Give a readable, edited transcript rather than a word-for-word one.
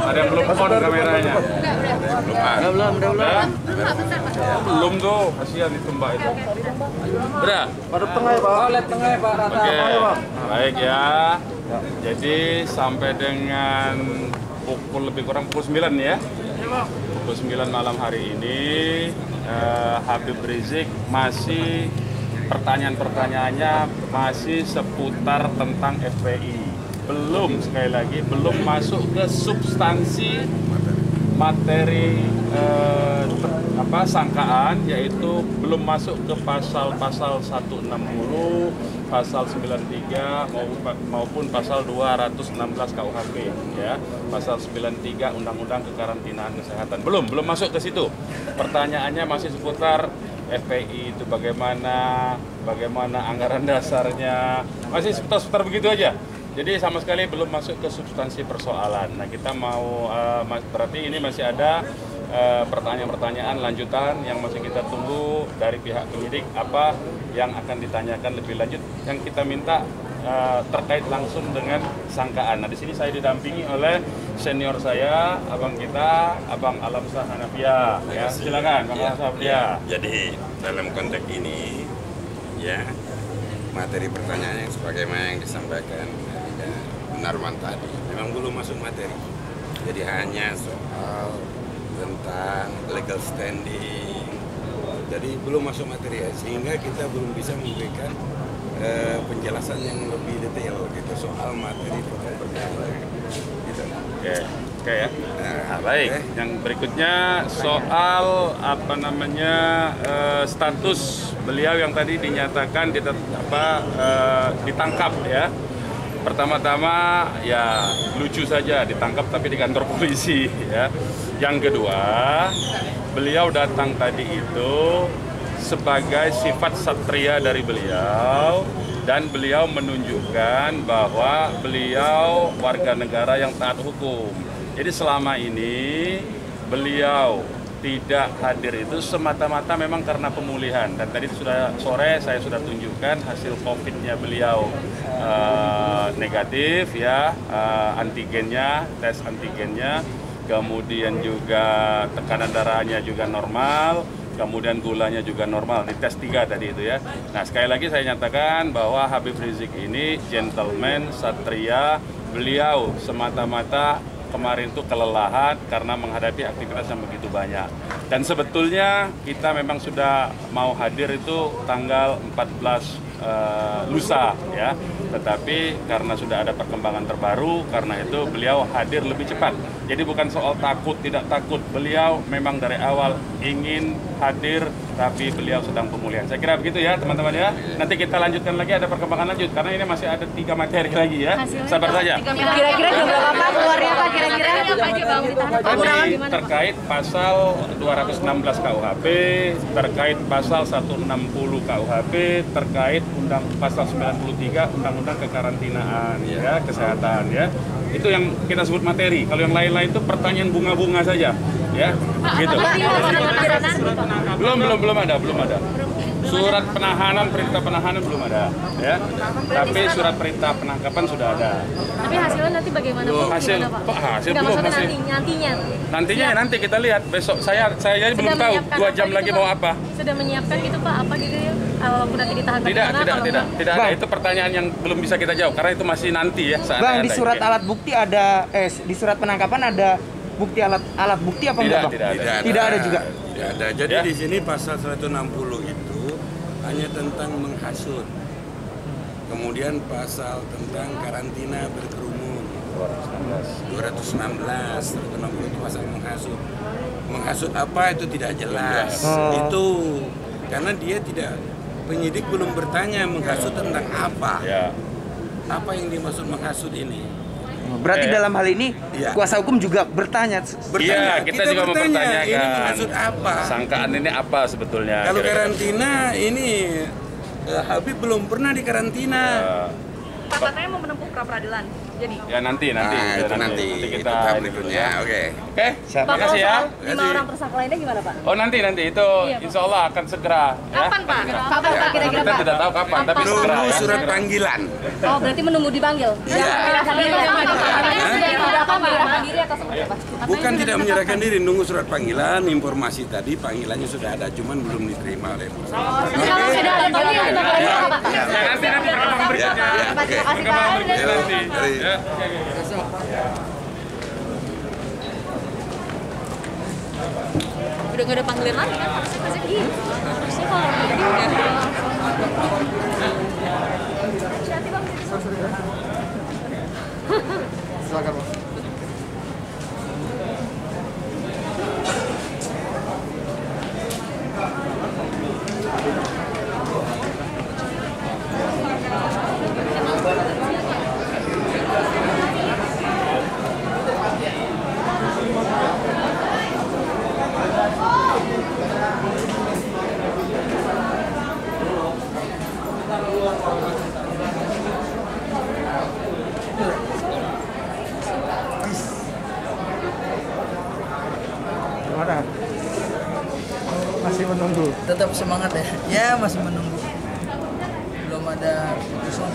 Ada yang belum on kameranya? Belum tuh, kasihan itu Mbak itu. Udah? Pada tengah ya Pak. Oh, lihat tengah ya Pak. Oke, baik ya. Jadi sampai dengan lebih kurang pukul 9 ya. Pukul 9 malam hari ini Habib Rizik masih pertanyaan-pertanyaannya masih seputar tentang FPI. Belum, sekali lagi, belum masuk ke substansi materi sangkaan, yaitu belum masuk ke pasal-pasal 160, pasal 93 maupun pasal 216 KUHP ya. Pasal 93 Undang-Undang Kekarantinaan Kesehatan. Belum masuk ke situ. Pertanyaannya masih seputar FPI itu bagaimana anggaran dasarnya, masih seputar begitu aja. Jadi sama sekali belum masuk ke substansi persoalan. Nah, kita mau berarti ini masih ada pertanyaan-pertanyaan lanjutan yang masih kita tunggu dari pihak penyidik, apa yang akan ditanyakan lebih lanjut yang kita minta terkait langsung dengan sangkaan. Nah, di sini saya didampingi oleh senior saya, abang kita, Abang Alamsyah Hanafiah. Ya, silakan, Bang Alamsyah Hanafiah. Jadi dalam konteks ini, ya materi pertanyaan yang sebagaimana yang disampaikan Narman tadi, memang belum masuk materi. Jadi hanya soal tentang legal standing. Jadi belum masuk materi, sehingga kita belum bisa memberikan penjelasan yang lebih detail gitu soal materi pertanyaan. Gitu. Oke ya. Nah, baik. Yang berikutnya soal status beliau yang tadi dinyatakan ditangkap ya. Pertama-tama ya lucu saja ditangkap tapi di kantor polisi ya. Yang kedua, beliau datang tadi itu sebagai sifat satria dari beliau, dan beliau menunjukkan bahwa beliau warga negara yang taat hukum. Jadi selama ini beliau tidak hadir itu semata-mata memang karena pemulihan, dan tadi sore saya sudah tunjukkan hasil COVID-nya beliau negatif ya, antigennya, tes antigennya, kemudian juga tekanan darahnya juga normal, kemudian gulanya juga normal, di tes 3 tadi itu ya. Nah, sekali lagi saya nyatakan bahwa Habib Rizik ini gentleman, satria, beliau semata-mata kemarin itu kelelahan karena menghadapi aktivitas yang begitu banyak. Dan sebetulnya kita memang sudah mau hadir itu tanggal 14 lusa ya, tetapi karena sudah ada perkembangan terbaru, karena itu beliau hadir lebih cepat. Jadi bukan soal takut tidak takut, beliau memang dari awal ingin hadir, tapi beliau sedang pemulihan. Saya kira begitu ya teman-teman ya. Nanti kita lanjutkan lagi, ada perkembangan lanjut karena ini masih ada 3 materi lagi ya. Sabar saja. Kira-kira jumlah apa keluarnya Pak? Kira-kira apa aja Bang tadi terkait pasal 216 KUHP, terkait pasal 160 KUHP, terkait pasal 93 Undang-Undang Kekarantinaan ya, Kesehatan ya. Itu yang kita sebut materi. Kalau yang lain-lain itu pertanyaan bunga-bunga saja ya. Gitu. Belum ada. Surat penahanan, perintah penahanan belum ada, ya. Tapi surat perintah penangkapan sudah ada. Tapi hasilnya nanti bagaimana? Hasil, Gimana, Pak? hasil Nggak, belum maksudnya hasil. nantinya. Nantinya ya nanti kita lihat besok. Saya jadi belum tahu 2 jam lagi mau apa. Sudah menyiapkan gitu Pak, apa gitu ya? Walaupun nanti ditahan Tidak ada. Bang. Itu pertanyaan yang belum bisa kita jawab karena itu masih nanti ya. Bang, di surat alat bukti ada di surat penangkapan ada bukti alat bukti apa enggak, Bang? Tidak ada juga. Tidak ada. Jadi Ya. di sini pasal 160 itu hanya tentang menghasut. Kemudian pasal tentang karantina berkerumun. 216, 160 itu pasal menghasut. Menghasut apa itu tidak jelas. Itu karena dia tidak, penyidik belum bertanya menghasut tentang apa. Ya. Apa yang dimaksud menghasut ini? Berarti dalam hal ini Iya. kuasa hukum juga bertanya. Iya, kita juga bertanya, mempertanyakan. ini menghasut apa? Sangkaan ini apa sebetulnya? Kalau kira-kira? karantina ini Habib belum pernah di karantina. Pak katanya mau menempuh pra peradilan. Jadi Ya nanti. Nah, itu nanti kita itu tahap ini berikutnya. dulu ya. Oke. Oke, terima kasih ya. 5 orang tersangka lainnya gimana Pak? Oh nanti itu insya Allah akan segera. Kapan Pak? Kapan Pak kira-kira Kita Pak? tidak tahu kapan, tapi segera. Nunggu Ya. surat panggilan. Oh berarti menunggu dipanggil? Iya. Menyerahkan diri atau seperti apa? Bukan tidak menyerahkan diri, nunggu surat panggilan. Informasi tadi panggilannya sudah ada, cuman belum diterima oleh Kalau sudah ada panggil kita Pak. Ya, nanti perkembangan berikutnya. Perkembangan berikutnya nanti. Ya. Udah nggak ada panggilan lagi kan? Harusnya kalau jadi udah. Gimana? Masih menunggu. Tetap semangat ya. Ya masih menunggu. Belum ada keputusan.